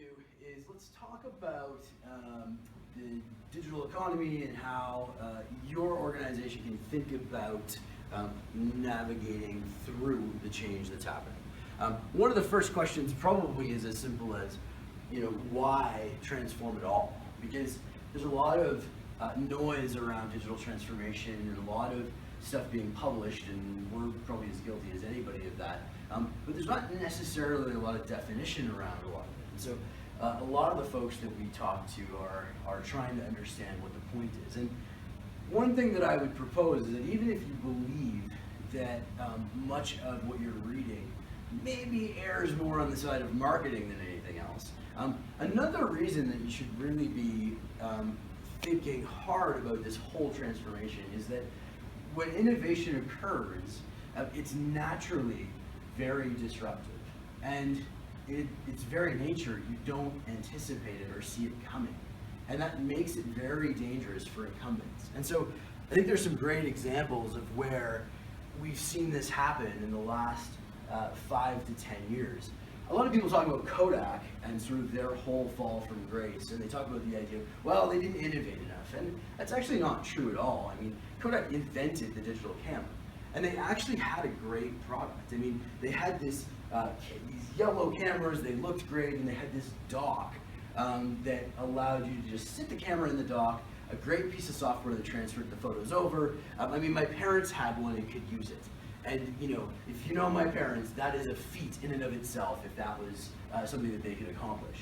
is let's talk about the digital economy and how your organization can think about navigating through the change that's happening. One of the first questions probably is as simple as, why transform at all? Because there's a lot of noise around digital transformation and a lot of stuff being published, and we're probably as guilty as anybody of that. But there's not necessarily a lot of definition around a lot of it. And so a lot of the folks that we talk to are trying to understand what the point is. And one thing that I would propose is that even if you believe that much of what you're reading maybe errs more on the side of marketing than anything else, another reason that you should really be thinking hard about this whole transformation is that when innovation occurs, it's naturally very disruptive. And its very nature, you don't anticipate it or see it coming. And that makes it very dangerous for incumbents. And so I think there's some great examples of where we've seen this happen in the last 5 to 10 years. A lot of people talk about Kodak and sort of their whole fall from grace, and they talk about the idea of, well, they didn't innovate enough. And that's actually not true at all. I mean, Kodak invented the digital camera, and they actually had a great product. I mean, they had these yellow cameras, they looked great, and they had this dock that allowed you to just sit the camera in the dock, a great piece of software that transferred the photos over. I mean, my parents had one and could use it. And if you know my parents, that is a feat in and of itself if that was something that they could accomplish.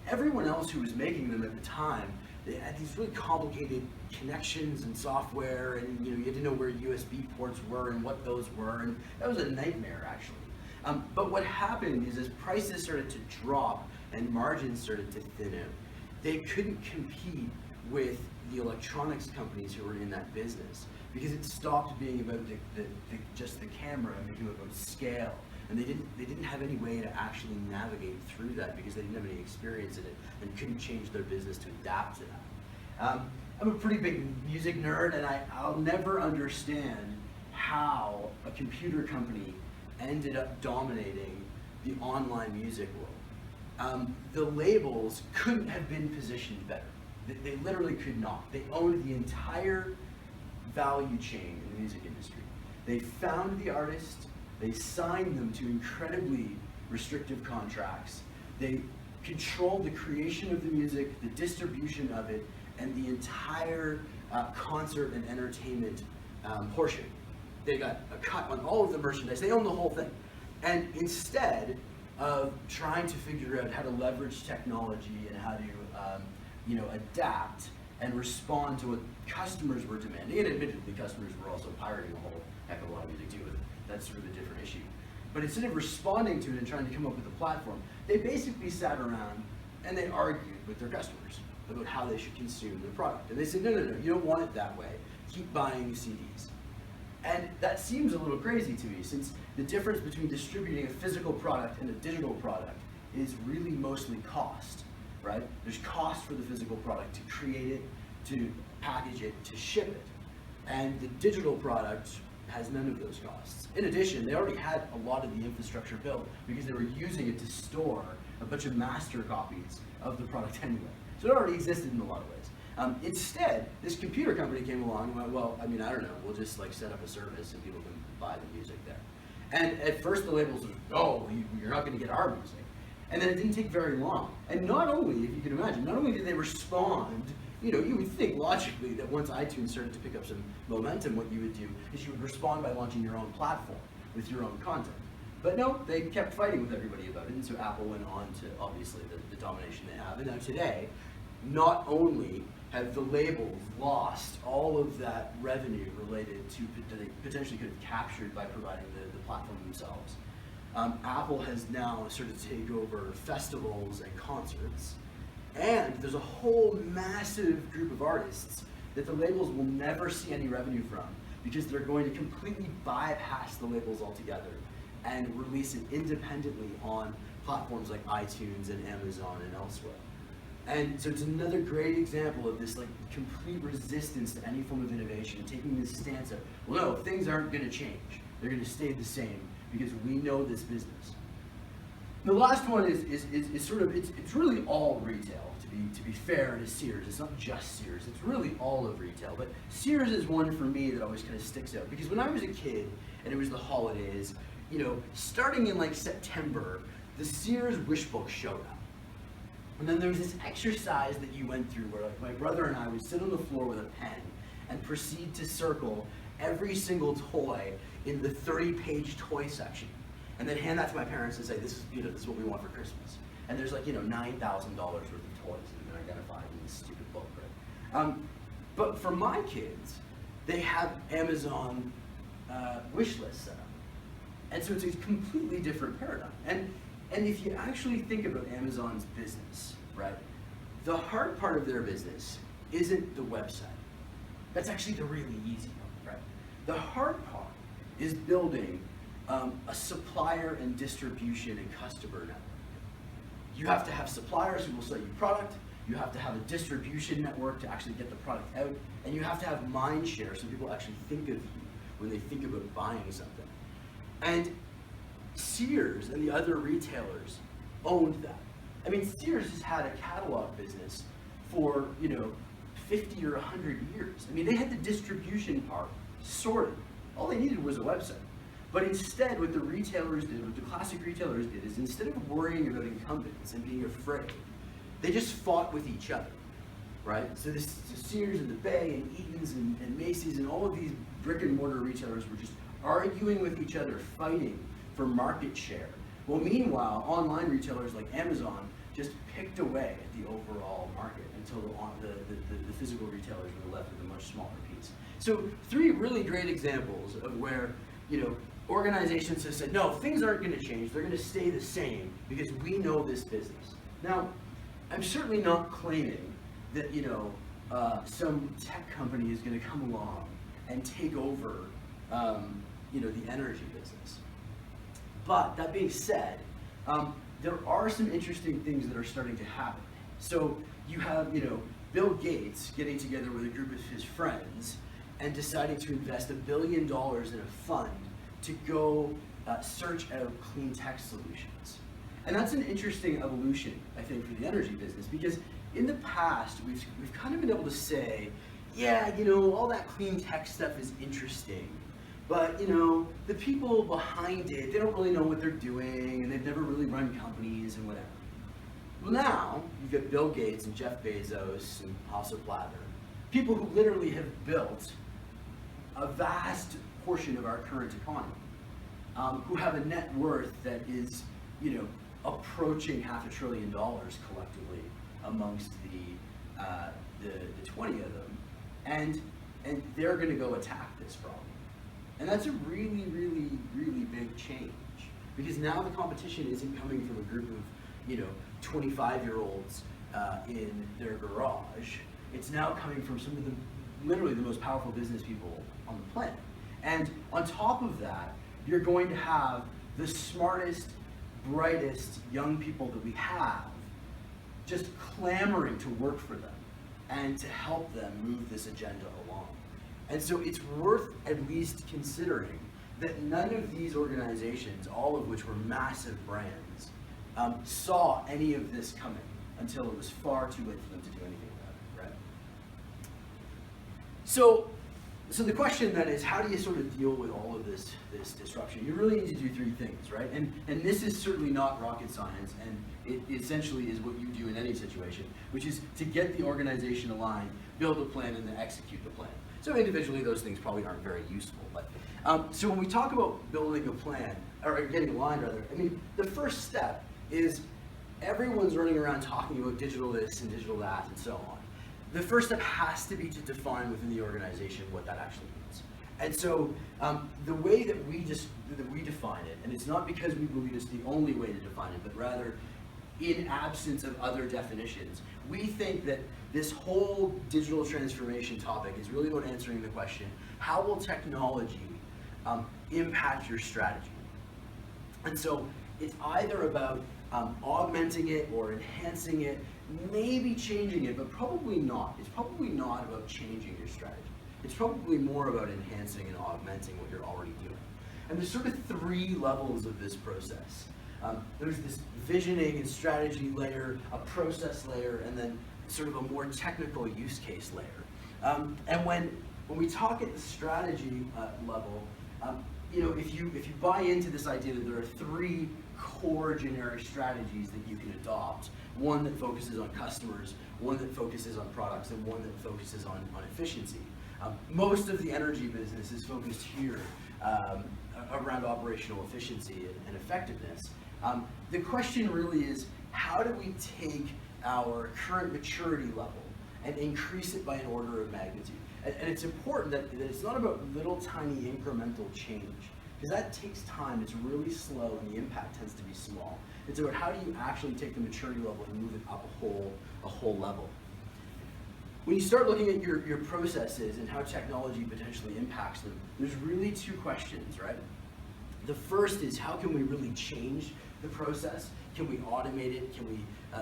Everyone else who was making them at the time, they had these really complicated connections and software, and you had to know where USB ports were and what those were, and that was a nightmare actually. But what happened is as prices started to drop and margins started to thin out, they couldn't compete with the electronics companies who were in that business, because it stopped being about just the camera and became about scale. And they didn't have any way to actually navigate through that because they didn't have any experience in it and couldn't change their business to adapt to that. I'm a pretty big music nerd, and I'll never understand how a computer company ended up dominating the online music world. The labels couldn't have been positioned better. They literally could not. They owned the entire value chain in the music industry. They found the artist, they signed them to incredibly restrictive contracts, they controlled the creation of the music, the distribution of it, and the entire concert and entertainment portion. They got a cut on all of the merchandise, they owned the whole thing. And instead of trying to figure out how to leverage technology and how to adapt and respond to what customers were demanding, and admittedly customers were also pirating a whole heck of a lot of music too, that's sort of a different issue. But instead of responding to it and trying to come up with a platform, they basically sat around and they argued with their customers about how they should consume the product. And they said, no, you don't want it that way. Keep buying CDs. And that seems a little crazy to me, since the difference between distributing a physical product and a digital product is really mostly cost, right? There's cost for the physical product to create it, to package it, to ship it. And the digital product has none of those costs. In addition, they already had a lot of the infrastructure built because they were using it to store a bunch of master copies of the product anyway. So it already existed in a lot of ways. Instead, this computer company came along and went, well, I don't know, we'll just set up a service and people can buy the music there. And at first the labels were, oh, you're not going to get our music. And then it didn't take very long. And not only, if you can imagine, not only did they respond, you would think logically that once iTunes started to pick up some momentum, what you would do is you would respond by launching your own platform with your own content. But no, they kept fighting with everybody about it, and so Apple went on to, obviously, the domination they have. And now today, not only have the labels lost all of that revenue related to that they potentially could have captured by providing the platform themselves, Apple has now started to take over festivals and concerts, and there's a whole massive group of artists that the labels will never see any revenue from because they're going to completely bypass the labels altogether and release it independently on platforms like iTunes and Amazon and elsewhere. And so it's another great example of this complete resistance to any form of innovation, taking this stance of, well, no, things aren't going to change. They're going to stay the same because we know this business. The last one is sort of, it's really all retail, to be fair to Sears. It's not just Sears, it's really all of retail. But Sears is one for me that always kind of sticks out, because when I was a kid and it was the holidays, you know, starting in like September, the Sears wish book showed up. And then there was this exercise that you went through where, like, my brother and I would sit on the floor with a pen and proceed to circle every single toy in the 30-page toy section, and then hand that to my parents and say, this is what we want for Christmas. And there's like, $9,000 worth of toys that have been identified in this stupid book, right? But for my kids, they have Amazon wish list set up. And so it's a completely different paradigm. And if you actually think about Amazon's business, right, the hard part of their business isn't the website. That's actually the really easy part, right? The hard part is building a supplier and distribution and customer network. You have to have suppliers who will sell you product, you have to have a distribution network to actually get the product out, and you have to have mind share so people actually think of you when they think about buying something. And Sears and the other retailers owned that. I mean, Sears has had a catalog business for, 50 or 100 years. I mean, they had the distribution part sorted. All they needed was a website. But instead, what the retailers did, what the classic retailers did, is instead of worrying about incumbents and being afraid, they just fought with each other, right? So Sears and the Bay and Eaton's and Macy's and all of these brick and mortar retailers were just arguing with each other, fighting for market share. Well, meanwhile, online retailers like Amazon just picked away at the overall market until the physical retailers were left with a much smaller piece. So 3 really great examples of where, organizations have said, no, things aren't going to change, they're going to stay the same because we know this business. Now, I'm certainly not claiming that, some tech company is going to come along and take over, the energy business. But that being said, there are some interesting things that are starting to happen. So you have, Bill Gates getting together with a group of his friends and deciding to invest $1 billion in a fund to go search out clean tech solutions. And that's an interesting evolution, I think, for the energy business, because in the past, we've kind of been able to say, yeah, all that clean tech stuff is interesting, but, the people behind it, they don't really know what they're doing, and they've never really run companies and whatever. Well, now, you've got Bill Gates and Jeff Bezos and Hasso Plattner, people who literally have built a vast portion of our current economy, who have a net worth that is, approaching $500 billion collectively amongst the 20 of them, and they're going to go attack this problem. And that's a really, really, really big change, because now the competition isn't coming from a group of, 25-year-olds in their garage. It's now coming from some of the, literally the most powerful business people on the planet. And on top of that, you're going to have the smartest, brightest young people that we have just clamoring to work for them and to help them move this agenda along. And so it's worth at least considering that none of these organizations, all of which were massive brands, saw any of this coming until it was far too late for them to do anything about it, right? So the question then is, how do you sort of deal with all of this disruption? You really need to do 3 things, right? And this is certainly not rocket science, and it essentially is what you do in any situation, which is to get the organization aligned, build a plan, and then execute the plan. So individually, those things probably aren't very useful. But so when we talk about building a plan, or getting aligned rather, I mean, the first step is everyone's running around talking about digital this and digital that and so on. The first step has to be to define within the organization what that actually means. And so the way that we define it, and it's not because we believe it's the only way to define it, but rather in absence of other definitions, we think that this whole digital transformation topic is really about answering the question, how will technology impact your strategy? And so it's either about augmenting it or enhancing it, maybe changing it, but probably not. It's probably not about changing your strategy. It's probably more about enhancing and augmenting what you're already doing. And there's sort of 3 levels of this process. There's this visioning and strategy layer, a process layer, and then sort of a more technical use case layer. And when we talk at the strategy level, if you buy into this idea that there are three core generic strategies that you can adopt, one that focuses on customers, one that focuses on products, and one that focuses on efficiency. Most of the energy business is focused here around operational efficiency and effectiveness. The question really is, how do we take our current maturity level and increase it by an order of magnitude? And it's important that it's not about little tiny incremental change, because that takes time, it's really slow, and the impact tends to be small. It's about how do you actually take the maturity level and move it up a whole level. When you start looking at your processes and how technology potentially impacts them, there's really two questions, right? The first is, how can we really change the process? Can we automate it? Can we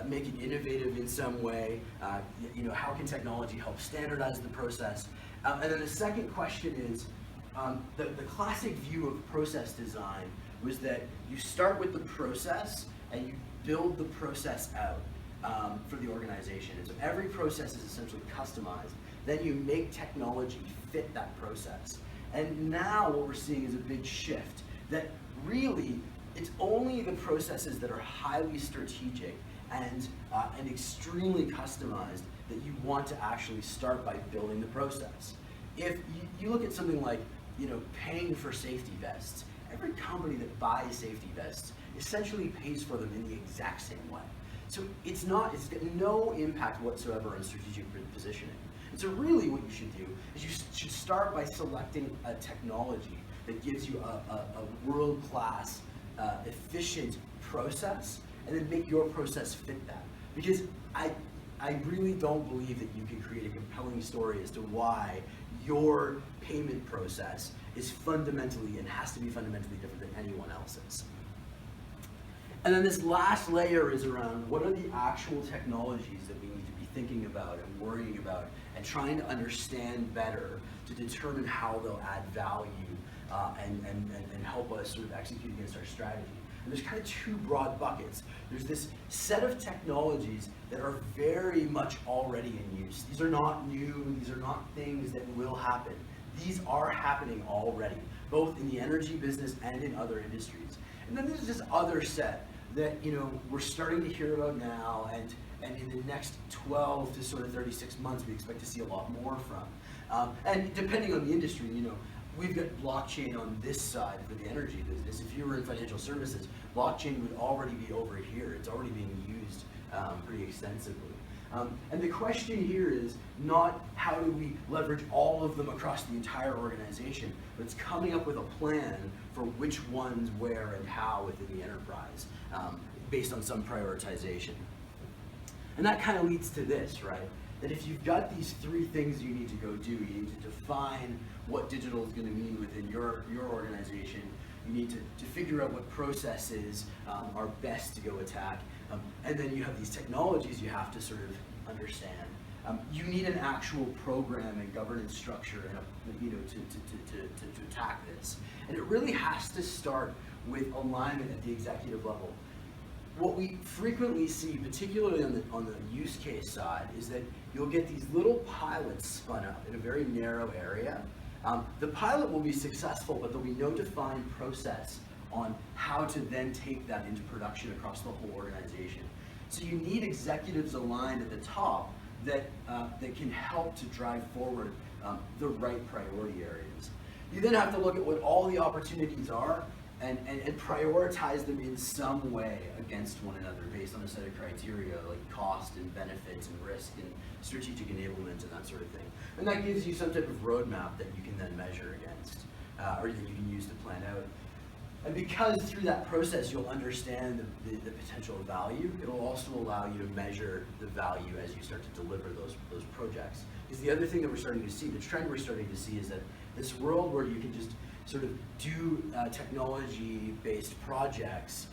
make it innovative in some way? How can technology help standardize the process? And then the second question is, the classic view of process design was that you start with the process and you build the process out for the organization. And so every process is essentially customized. Then you make technology fit that process. And now what we're seeing is a big shift, that really it's only the processes that are highly strategic and extremely customized that you want to actually start by building the process. If you look at something like paying for safety vests, every company that buys safety vests essentially pays for them in the exact same way. So it's got no impact whatsoever on strategic positioning. And so really what you should do is you should start by selecting a technology that gives you a world-class, efficient process, and then make your process fit that. Because I really don't believe that you can create a compelling story as to why your payment process is fundamentally and has to be fundamentally different than anyone else's. And then this last layer is around what are the actual technologies that we need to be thinking about and worrying about and trying to understand better to determine how they'll add value and help us sort of execute against our strategy. And there's kind of two broad buckets. There's this set of technologies that are very much already in use. These are not new, these are not things that will happen. These are happening already, both in the energy business and in other industries. And then there's this other set that we're starting to hear about now, and in the next 12 to sort of 36 months we expect to see a lot more from. And depending on the industry, we've got blockchain on this side for the energy business. If you were in financial services, blockchain would already be over here. It's already being used pretty extensively. And the question here is not how do we leverage all of them across the entire organization, but it's coming up with a plan for which ones, where, and how within the enterprise, based on some prioritization. And that kind of leads to this, right? That if you've got these three things you need to go do, you need to define what digital is going to mean within your organization. You need to figure out what processes are best to go attack. And then you have these technologies you have to sort of understand. You need an actual program and governance structure to attack this. And it really has to start with alignment at the executive level. What we frequently see, particularly on the use case side, is that you'll get these little pilots spun up in a very narrow area. The pilot will be successful, but there'll be no defined process on how to then take that into production across the whole organization. So you need executives aligned at the top that can help to drive forward the right priority areas. You then have to look at what all the opportunities are and prioritize them in some way against one another based on a set of criteria like cost and benefits and risk and strategic enablement and that sort of thing. And that gives you some type of roadmap that you can then measure against or that you can use to plan out. And because through that process you'll understand the potential value, it'll also allow you to measure the value as you start to deliver those projects. Because the other thing that we're starting to see, the trend we're starting to see, is that this world where you can just sort of do technology-based projects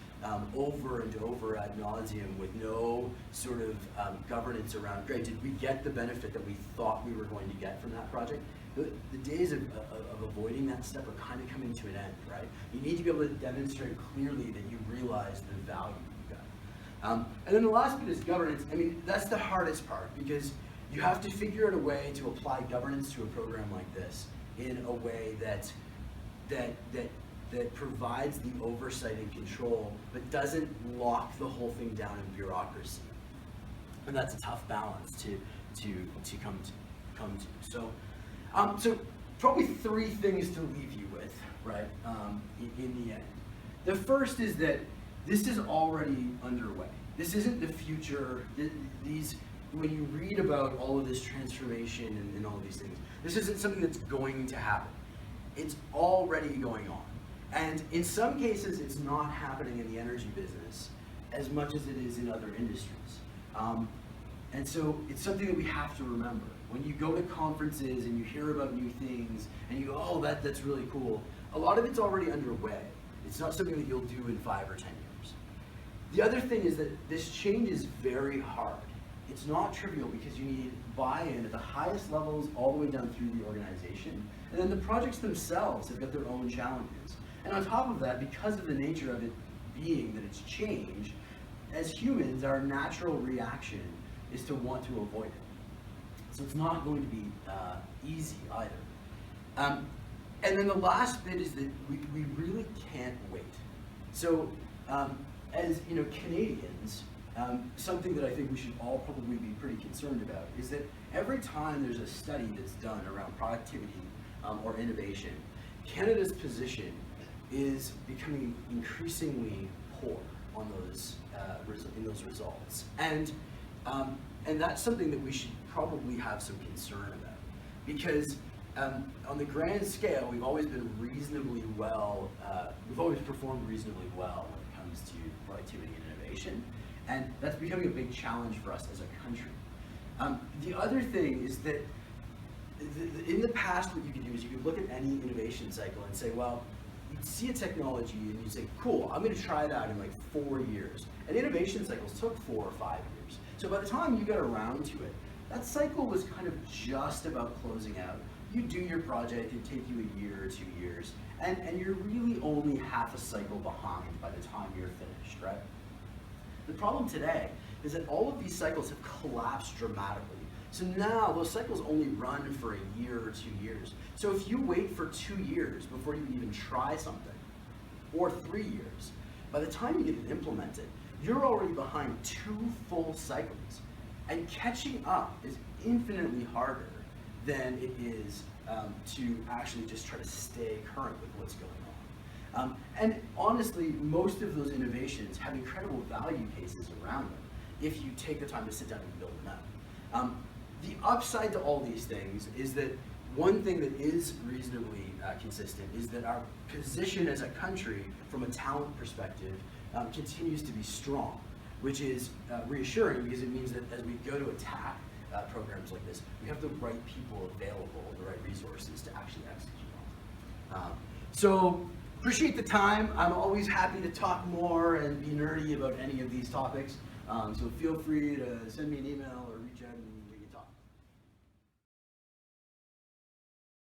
over and over ad nauseum with no sort of governance around, great, did we get the benefit that we thought we were going to get from that project? the days of avoiding that step are kind of coming to an end, right? You need to be able to demonstrate clearly that you realize the value you got. And then the last bit is governance. I mean, that's the hardest part, because you have to figure out a way to apply governance to a program like this in a way that provides the oversight and control, but doesn't lock the whole thing down in bureaucracy. And that's a tough balance to come to. So probably three things to leave you with, right? In the end, the first is that this is already underway. This isn't the future. When you read about all of this transformation and all of these things, this isn't something that's going to happen. It's already going on. And in some cases, it's not happening in the energy business as much as it is in other industries. And so it's something that we have to remember. When you go to conferences and you hear about new things and you go, oh, that's really cool, a lot of it's already underway. It's not something that you'll do in 5 or 10 years. The other thing is that this change is very hard. It's not trivial, because you need buy-in at the highest levels all the way down through the organization. And then the projects themselves have got their own challenges. And on top of that, because of the nature of it being that it's change, as humans, our natural reaction is to want to avoid it. So it's not going to be easy either. And then the last bit is that we really can't wait. So as Canadians, something that I think we should all probably be pretty concerned about is that every time there's a study that's done around productivity or innovation, Canada's position is becoming increasingly poor on in those results. And that's something that we should probably have some concern about, because on the grand scale, we've always been reasonably well, we've always performed reasonably well when it comes to productivity and innovation. And that's becoming a big challenge for us as a country. The other thing is that in the past, what you could do is you could look at any innovation cycle and say, well, you'd see a technology and you'd say, cool, I'm going to try it out in like 4 years. And innovation cycles took 4 or 5 years. So by the time you got around to it, that cycle was kind of just about closing out. You do your project, it'd take you a year or 2 years, and you're really only half a cycle behind by the time you're finished, right? The problem today is that all of these cycles have collapsed dramatically. So now those cycles only run for a year or 2 years. So if you wait for 2 years before you even try something, or 3 years, by the time you get it implemented, you're already behind 2 full cycles. And catching up is infinitely harder than it is to actually just try to stay current with what's going on. And honestly, most of those innovations have incredible value cases around them if you take the time to sit down and build them out. The upside to all these things is that one thing that is reasonably consistent is that our position as a country from a talent perspective continues to be strong, which is reassuring, because it means that as we go to attack programs like this, we have the right people available, the right resources to actually execute on. So appreciate the time. I'm always happy to talk more and be nerdy about any of these topics. So feel free to send me an email or reach out.